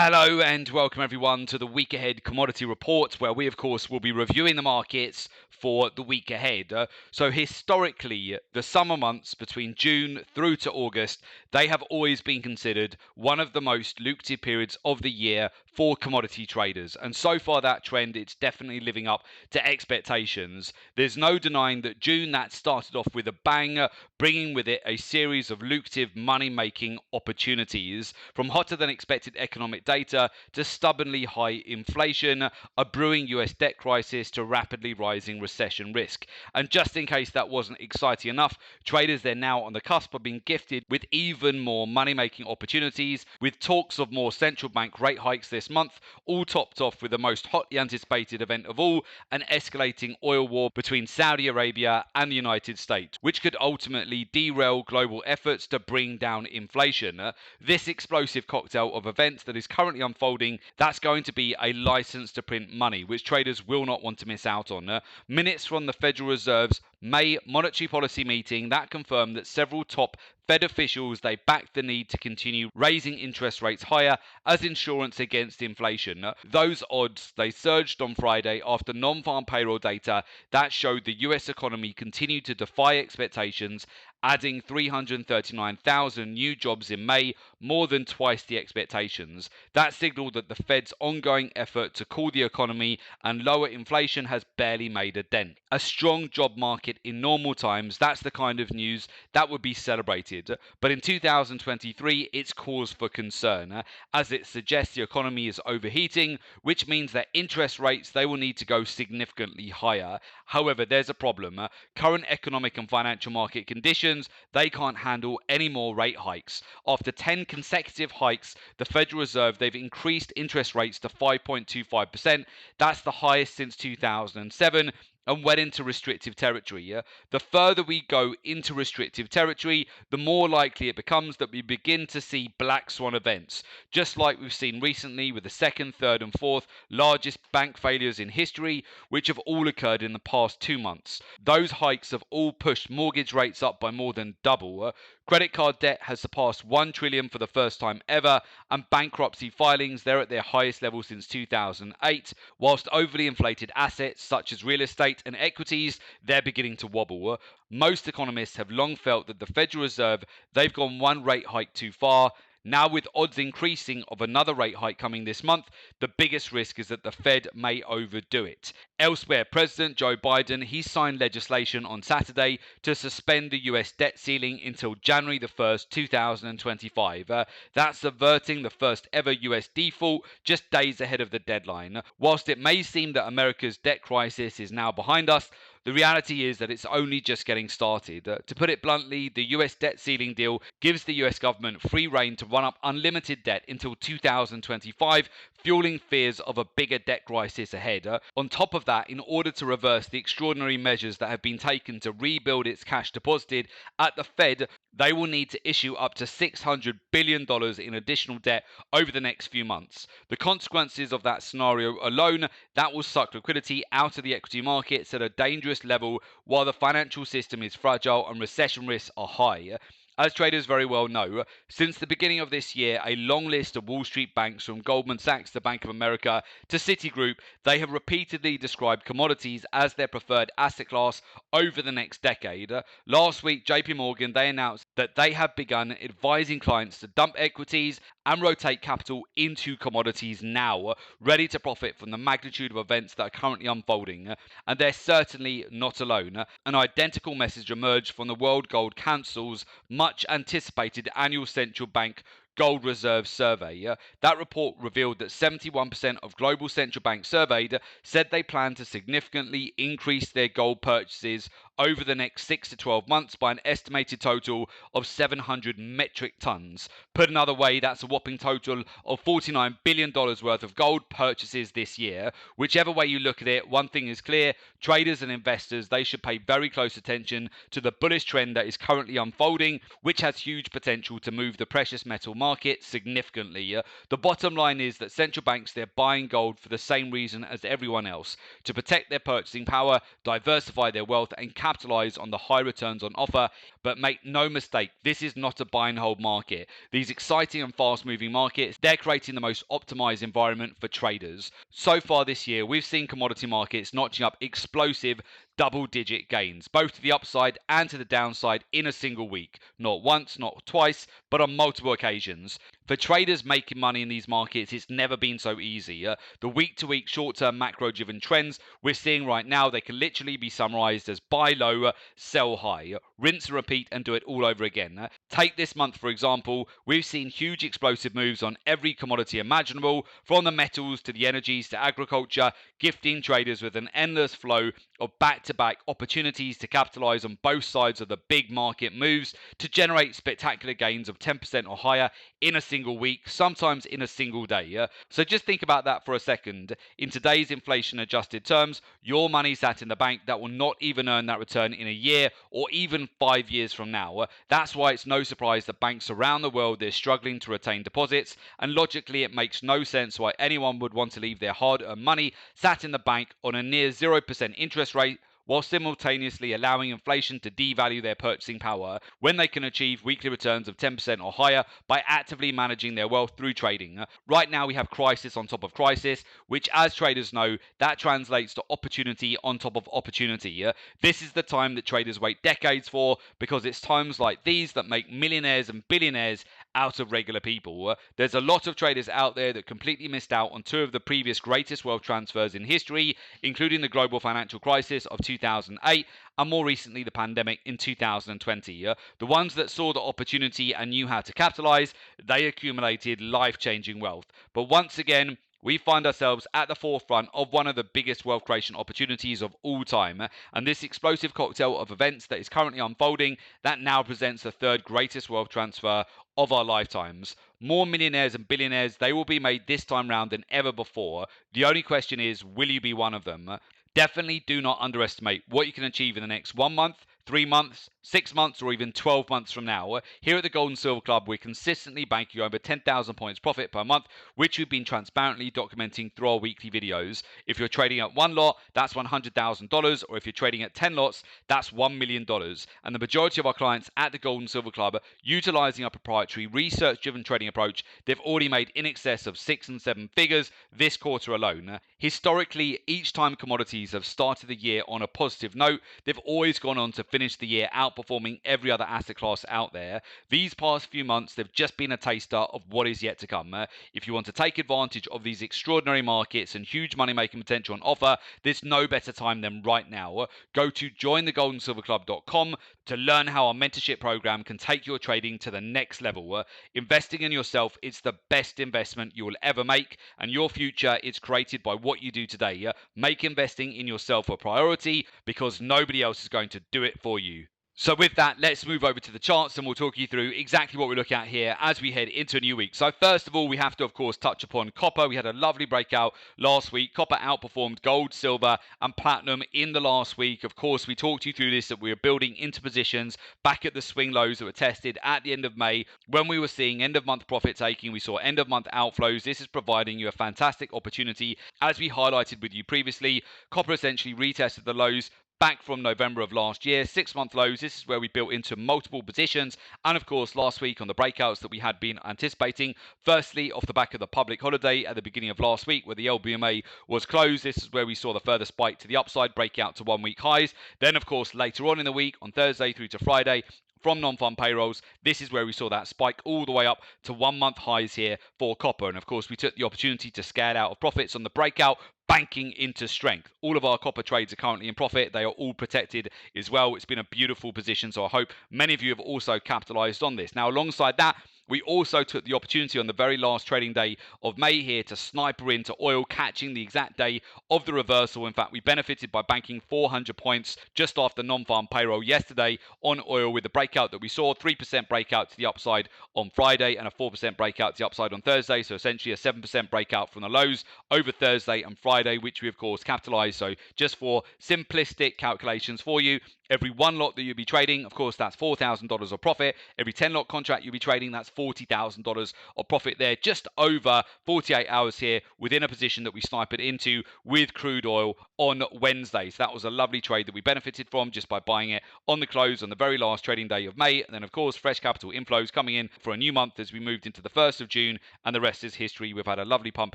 Hello and welcome everyone to the week ahead commodity report, where we of course will be reviewing the markets for the week ahead. So historically, the summer months between June through to August, they have always been considered one of the most lucrative periods of the year for commodity traders. And so far that trend, it's definitely living up to expectations. There's no denying that June that started off with a bang, bringing with it a series of lucrative money-making opportunities, from hotter than expected economic data to stubbornly high inflation, a brewing US debt crisis to rapidly rising recession risk. And just in case that wasn't exciting enough, traders they're now on the cusp of being gifted with even more money-making opportunities, with talks of more central bank rate hikes this month, all topped off with the most hotly anticipated event of all, an escalating oil war between Saudi Arabia and the United States, which could ultimately derail global efforts to bring down inflation. This explosive cocktail of events that is currently unfolding, that's going to be a license to print money, which traders will not want to miss out on. Minutes from the Federal Reserve's May monetary policy meeting that confirmed that several top Fed officials they backed the need to continue raising interest rates higher as insurance against inflation. Those odds they surged on Friday after non-farm payroll data that showed the US economy continued to defy expectations, adding 339,000 new jobs in May, more than twice the expectations. That signaled that the Fed's ongoing effort to cool the economy and lower inflation has barely made a dent. A strong job market in normal times, that's the kind of news that would be celebrated. But in 2023, it's cause for concern, as it suggests the economy is overheating, which means that interest rates they will need to go significantly higher. However, there's a problem. Current economic and financial market conditions they can't handle any more rate hikes. After 10 consecutive hikes, the Federal Reserve they've increased interest rates to 5.25%. That's the highest since 2007 and went into restrictive territory. The further we go into restrictive territory, the more likely it becomes that we begin to see black swan events, just like we've seen recently with the second, third, and fourth largest bank failures in history, which have all occurred in the past 2 months. Those hikes have all pushed mortgage rates up by more than double. Credit card debt has surpassed 1 trillion for the first time ever, and bankruptcy filings they're at their highest level since 2008, whilst overly inflated assets such as real estate and equities they're beginning to wobble. Most economists have long felt that the Federal Reserve they've gone one rate hike too far. Now, with odds increasing of another rate hike coming this month, the biggest risk is that the Fed may overdo it. Elsewhere, President Joe Biden he signed legislation on Saturday to suspend the US debt ceiling until January the 1st, 2025. That's averting the first ever US default just days ahead of the deadline. Whilst it may seem that America's debt crisis is now behind us, the reality is that it's only just getting started. To put it bluntly, the US debt ceiling deal gives the US government free rein to run up unlimited debt until 2025, fueling fears of a bigger debt crisis ahead. On top of that, in order to reverse the extraordinary measures that have been taken to rebuild its cash deposited at the Fed, they will need to issue up to $600 billion in additional debt over the next few months. The consequences of that scenario alone, that will suck liquidity out of the equity markets at a dangerous level while the financial system is fragile and recession risks are high. As traders very well know, since the beginning of this year, a long list of Wall Street banks from Goldman Sachs to Bank of America to Citigroup, they have repeatedly described commodities as their preferred asset class over the next decade. Last week, JP Morgan, they announced that they have begun advising clients to dump equities and rotate capital into commodities now, ready to profit from the magnitude of events that are currently unfolding. And they're certainly not alone. An identical message emerged from the World Gold Council's much anticipated annual central bank gold reserve survey. That report revealed that 71% of global central banks surveyed said they plan to significantly increase their gold purchases over the next 6 to 12 months by an estimated total of 700 metric tons. Put another way, that's a whopping total of $49 billion worth of gold purchases this year. Whichever way you look at it, one thing is clear: traders and investors, they should pay very close attention to the bullish trend that is currently unfolding, which has huge potential to move the precious metal market significantly. The bottom line is that central banks, they're buying gold for the same reason as everyone else: to protect their purchasing power, diversify their wealth, and capitalize on the high returns on offer. But make no mistake, this is not a buy and hold market. These exciting and fast moving markets, they're creating the most optimized environment for traders. So far this year, we've seen commodity markets notching up explosive double-digit gains, both to the upside and to the downside in a single week. Not once, not twice, but on multiple occasions. For traders making money in these markets, it's never been so easy. The week-to-week short-term macro-driven trends we're seeing right now, they can literally be summarized as buy low, sell high, rinse and repeat and do it all over again. Take this month, for example, we've seen huge explosive moves on every commodity imaginable, from the metals to the energies to agriculture, gifting traders with an endless flow of back-to-back opportunities to capitalize on both sides of the big market moves to generate spectacular gains of 10% or higher in a single week, sometimes in a single day. So just think about that for a second. In today's inflation adjusted terms, your money sat in the bank that will not even earn that return in a year or even 5 years from now. That's why it's no surprise that banks around the world, they're struggling to retain deposits, and logically it makes no sense why anyone would want to leave their hard-earned money sat in the bank on a near 0% interest rate while simultaneously allowing inflation to devalue their purchasing power when they can achieve weekly returns of 10% or higher by actively managing their wealth through trading. Right now we have crisis on top of crisis, which, as traders know, that translates to opportunity on top of opportunity. This is the time that traders wait decades for, because it's times like these that make millionaires and billionaires out of regular people. There's a lot of traders out there that completely missed out on two of the previous greatest wealth transfers in history, including the global financial crisis of 2008 and more recently the pandemic in 2020. The ones that saw the opportunity and knew how to capitalize, they accumulated life-changing wealth. But once again, we find ourselves at the forefront of one of the biggest wealth creation opportunities of all time. And this explosive cocktail of events that is currently unfolding, that now presents the third greatest wealth transfer of our lifetimes. More millionaires and billionaires, they will be made this time round than ever before. The only question is, will you be one of them? Definitely do not underestimate what you can achieve in the next 1 month, 3 months, 6 months, or even 12 months from now. Here at the Gold and Silver Club, we're consistently banking over 10,000 points profit per month, which we've been transparently documenting through our weekly videos. If you're trading at one lot, that's $100,000, or if you're trading at 10 lots, that's $1 million. And the majority of our clients at the Gold and Silver Club, utilizing our proprietary research-driven trading approach, they've already made in excess of 6 and 7 figures this quarter alone. Historically, each time commodities have started the year on a positive note, they've always gone on to finish the year outperforming every other asset class out there. These past few months, they've just been a taster of what is yet to come. If you want to take advantage of these extraordinary markets and huge money-making potential on offer, there's no better time than right now. Go to jointhegoldandsilverclub.com to learn how our mentorship program can take your trading to the next level. Investing in yourself is the best investment you will ever make, and your future is created by what you do today. Make investing in yourself a priority, because nobody else is going to do it for you. So with that, let's move over to the charts and we'll talk you through exactly what we're looking at here as we head into a new week. So first of all, we have to, of course, touch upon copper. We had a lovely breakout last week. Copper outperformed gold, silver, and platinum in the last week. Of course, we talked you through this, that we were building into positions back at the swing lows that were tested at the end of May when we were seeing end-of-month profit taking. We saw end-of-month outflows. This is providing you a fantastic opportunity. As we highlighted with you previously, copper essentially retested the lows back from November of last year, 6-month lows. This is where we built into multiple positions. And of course, last week on the breakouts that we had been anticipating, firstly, off the back of the public holiday at the beginning of last week where the LBMA was closed, this is where we saw the further spike to the upside, breakout to 1-week highs. Then, of course, later on in the week, on Thursday through to Friday, from non-farm payrolls, this is where we saw that spike all the way up to 1-month highs here for copper. And of course, we took the opportunity to scale out of profits on the breakout, banking into strength. All of our copper trades are currently in profit. They are all protected as well. It's been a beautiful position, so I hope many of you have also capitalized on this. Now, alongside that, we also took the opportunity on the very last trading day of May here to sniper into oil, catching the exact day of the reversal. In fact, we benefited by banking 400 points just after non-farm payroll yesterday on oil, with the breakout that we saw, 3% breakout to the upside on Friday and a 4% breakout to the upside on Thursday. So essentially a 7% breakout from the lows over Thursday and Friday, which we of course capitalized. So just for simplistic calculations for you, every one lot that you'll be trading, of course, that's $4,000 of profit. Every 10 lot contract you'll be trading, that's $40,000 of profit there, just over 48 hours here within a position that we sniped into with crude oil on Wednesday. So that was a lovely trade that we benefited from just by buying it on the close on the very last trading day of May. And then, of course, fresh capital inflows coming in for a new month as we moved into the 1st of June, and the rest is history. We've had a lovely pump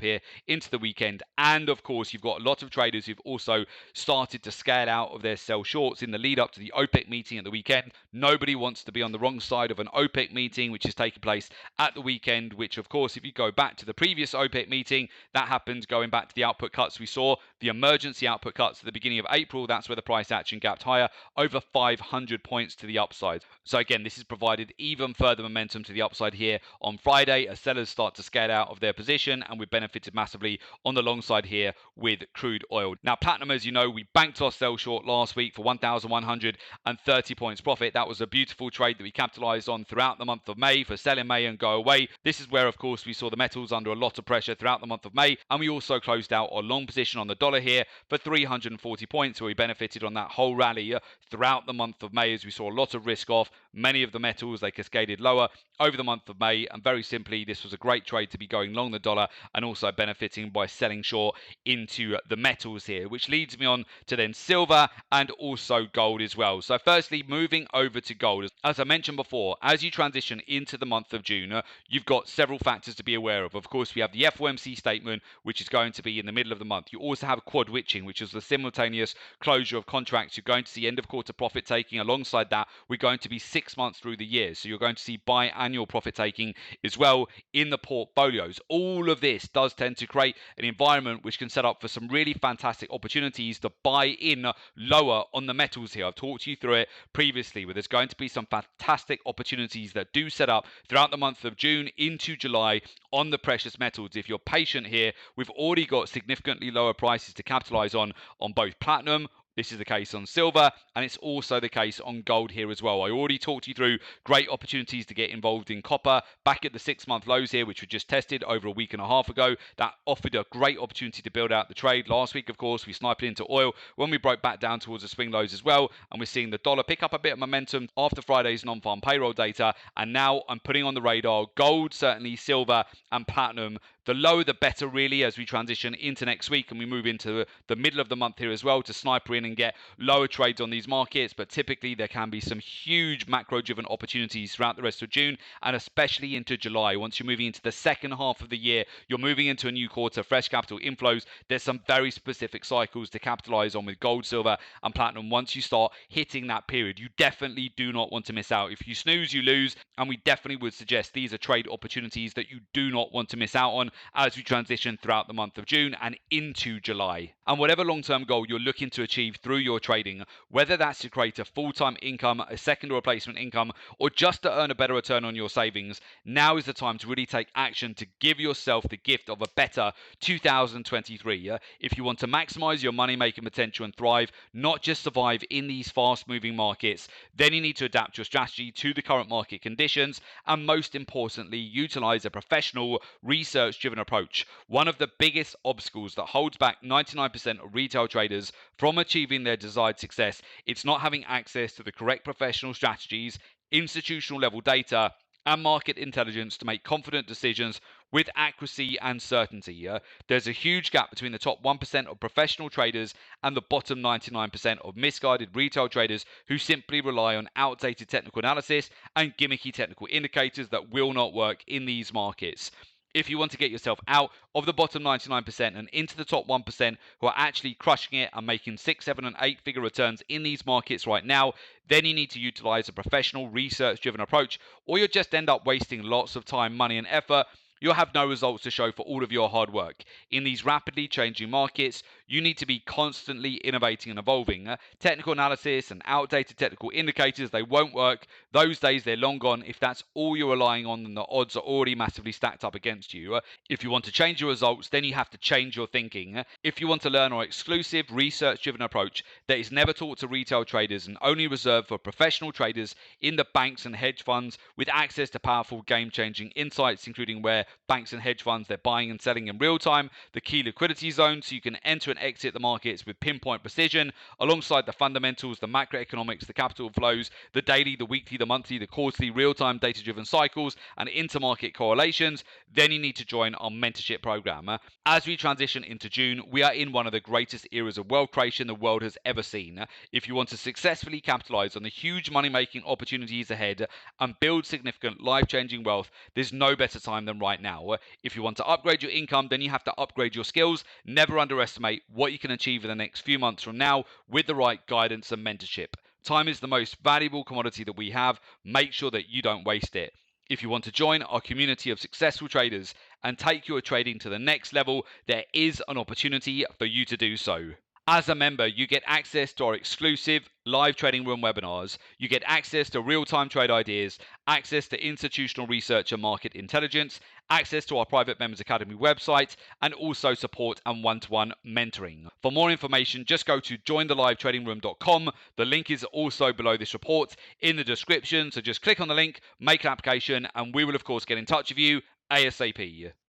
here into the weekend. And of course, you've got a lot of traders who've also started to scale out of their sell shorts in the lead up to the OPEC meeting at the weekend. Nobody wants to be on the wrong side of an OPEC meeting, which is taking place at the weekend, which, of course, if you go back to the previous OPEC meeting, that happened going back to the output cuts we saw, the emergency output cuts at the beginning of April. That's where the price action gapped higher, over 500 points to the upside. So again, this has provided even further momentum to the upside here on Friday as sellers start to scale out of their position, and we've benefited massively on the long side here with crude oil. Now, platinum, as you know, we banked our sell short last week for 1,130 points profit. That was a beautiful trade that we capitalized on throughout the month of May for sell in May and go away. This is where, of course, we saw the metals under a lot of pressure throughout the month of May, and we also closed out our long position on the dollar here for 340 points, where we benefited on that whole rally throughout the month of May as we saw a lot of risk off. Many of the metals, they cascaded lower over the month of May, and very simply, this was a great trade to be going long the dollar and also benefiting by selling short into the metals here, which leads me on to then silver and also gold as well. So firstly, moving over to gold, as I mentioned before, as you transition into the month of June, you've got several factors to be aware of. Of course, we have the FOMC statement, which is going to be in the middle of the month. You also have quad witching, which is the simultaneous closure of contracts. You're going to see end of quarter profit taking. Alongside that, we're going to be 6 months through the year, so you're going to see biannual profit taking as well in the portfolios. All of this does tend to create an environment which can set up for some really fantastic opportunities to buy in lower on the metals here. I've talked you through it previously, where there's going to be some fantastic opportunities that do set up throughout the month of June into July on the precious metals. If you're patient here, we've already got significantly lower prices to capitalize on both platinum. This is the case on silver, and it's also the case on gold here as well. I already talked you through great opportunities to get involved in copper back at the 6-month lows here, which were just tested over a week and a half ago. That offered a great opportunity to build out the trade. Last week, of course, we sniped into oil when we broke back down towards the swing lows as well, and we're seeing the dollar pick up a bit of momentum after Friday's non-farm payroll data. And now I'm putting on the radar gold, certainly silver and platinum. The lower the better, really, as we transition into next week and we move into the middle of the month here as well to sniper in and get lower trades on these markets. But typically there can be some huge macro driven opportunities throughout the rest of June and especially into July. Once you're moving into the second half of the year, you're moving into a new quarter, fresh capital inflows. There's some very specific cycles to capitalize on with gold, silver and platinum. Once you start hitting that period, you definitely do not want to miss out. If you snooze, you lose, and we definitely would suggest these are trade opportunities that you do not want to miss out on as we transition throughout the month of June and into July. And whatever long-term goal you're looking to achieve through your trading, whether that's to create a full-time income, a second or replacement income, or just to earn a better return on your savings, now is the time to really take action to give yourself the gift of a better 2023. If you want to maximize your money-making potential and thrive, not just survive in these fast-moving markets, then you need to adapt your strategy to the current market conditions, and most importantly, utilize a professional, research-driven approach. One of the biggest obstacles that holds back 99% of retail traders from achieving their desired success, it's not having access to the correct professional strategies, institutional level data, and market intelligence to make confident decisions with accuracy and certainty. There's a huge gap between the top 1% of professional traders and the bottom 99% of misguided retail traders who simply rely on outdated technical analysis and gimmicky technical indicators that will not work in these markets. If you want to get yourself out of the bottom 99% and into the top 1% who are actually crushing it and making 6, 7, and 8-figure returns in these markets right now, then you need to utilize a professional, research-driven approach, or you'll just end up wasting lots of time, money, and effort. You'll have no results to show for all of your hard work. In these rapidly changing markets, you need to be constantly innovating and evolving. Technical analysis and outdated technical indicators, they won't work. Those days, they're long gone. If that's all you're relying on, then the odds are already massively stacked up against you. If you want to change your results, then you have to change your thinking. If you want to learn our exclusive research-driven approach that is never taught to retail traders and only reserved for professional traders in the banks and hedge funds with access to powerful game-changing insights, including where banks and hedge funds, they're buying and selling in real time, the key liquidity zone, so you can enter and exit the markets with pinpoint precision, alongside the fundamentals, the macroeconomics, the capital flows, the daily, the weekly, the monthly, the quarterly, real-time data-driven cycles, and intermarket correlations. Then you need to join our mentorship program. As we transition into June, we are in one of the greatest eras of wealth creation the world has ever seen. If you want to successfully capitalize on the huge money-making opportunities ahead and build significant life-changing wealth, there's no better time than right now. If you want to upgrade your income, then you have to upgrade your skills. Never underestimate what you can achieve in the next few months from now with the right guidance and mentorship. Time is the most valuable commodity that we have. Make sure that you don't waste it. If you want to join our community of successful traders and take your trading to the next level, there is an opportunity for you to do so. As a member, you get access to our exclusive live trading room webinars. You get access to real-time trade ideas, access to institutional research and market intelligence, access to our private members academy website, and also support and one-to-one mentoring. For more information, just go to jointhelivetradingroom.com. The link is also below this report in the description. So just click on the link, make an application, and we will of course get in touch with you ASAP.